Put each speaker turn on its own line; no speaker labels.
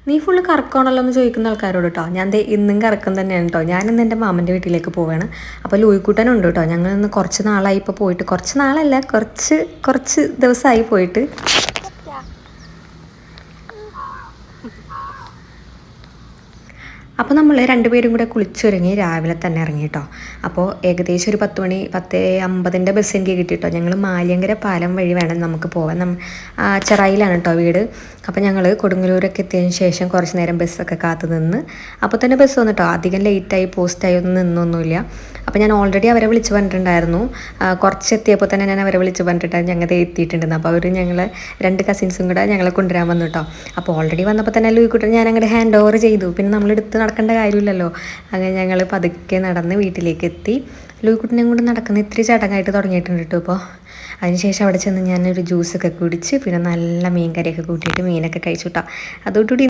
നീ ഫുള്ള് കറക്കമാണല്ലോ എന്ന് ചോദിക്കുന്ന ആൾക്കാരോട് കേട്ടോ. ഞാൻ ഇന്നും കറക്കം തന്നെയാണ് കേട്ടോ. ഞാനിന്ന് എൻ്റെ മാമൻ്റെ വീട്ടിലേക്ക് പോവുകയാണ്. അപ്പോൾ ലൂയിക്കുട്ടനുണ്ട് കേട്ടോ. ഞങ്ങളിന്ന് കുറച്ച് നാളായി ഇപ്പോൾ പോയിട്ട്, കുറച്ച് നാളല്ല കുറച്ച് ദിവസമായി പോയിട്ട്. അപ്പോൾ നമ്മൾ രണ്ടുപേരും കൂടെ കുളിച്ചൊരുങ്ങി രാവിലെ തന്നെ ഇറങ്ങി കേട്ടോ. അപ്പോൾ ഏകദേശം ഒരു 10 മണി 10:50 ബസ് എനിക്ക് കിട്ടി കേട്ടോ. ഞങ്ങൾ മാലിയങ്കര പാലം വഴി വേണം നമുക്ക് പോകാൻ. ചെറായിലാണ് കേട്ടോ വീട്. അപ്പോൾ ഞങ്ങൾ കൊടുങ്ങല്ലൂരൊക്കെ എത്തിയതിന് ശേഷം കുറച്ച് നേരം ബസ്സൊക്കെ കാത്തു നിന്ന്. അപ്പോൾ തന്നെ ബസ് വന്നു കേട്ടോ. അധികം ലേറ്റായി പോസ്റ്റായി ഒന്നും നിന്നൊന്നുമില്ല. അപ്പോൾ ഞാൻ ഓൾറെഡി അവരെ വിളിച്ച് പറഞ്ഞിട്ടുണ്ടായിരുന്നു. കുറച്ച് എത്തിയപ്പോൾ തന്നെ ഞാൻ അവരെ വിളിച്ച് പറഞ്ഞിട്ടുണ്ടായിരുന്നു ഞങ്ങൾ എത്തിയിട്ടുണ്ടെന്ന്. അപ്പോൾ അവർ ഞങ്ങളെ 2 കസിൻസും കൂടെ ഞങ്ങളെ കൊണ്ടുവരാൻ വന്നു കേട്ടോ. അപ്പോൾ ഓൾറെഡി വന്നപ്പോൾ തന്നെ ലൂയിക്കുട്ടൻ ഞാൻ അങ്ങോട്ട് ഹാൻഡ് ഓവർ ചെയ്തു. പിന്നെ നമ്മളെടുത്ത് നടക്കേണ്ട കാര്യമില്ലല്ലോ. അങ്ങനെ ഞങ്ങൾ പതുക്കെ നടന്ന് വീട്ടിലേക്ക് എത്തി. ലൂയിക്കുട്ടനെ കൊണ്ട് നടക്കുന്ന ഇത്തിരി ചടങ്ങായിട്ട് തുടങ്ങിയിട്ടുണ്ട് കേട്ടോ. ഇപ്പോൾ അതിനുശേഷം അവിടെ ചെന്ന് ഞാനൊരു ജ്യൂസൊക്കെ കുടിച്ച് പിന്നെ നല്ല മീൻ കറിയൊക്കെ കൂട്ടിയിട്ട് മീനൊക്കെ കഴിച്ചു കേട്ടോ. അതോടുകൂടി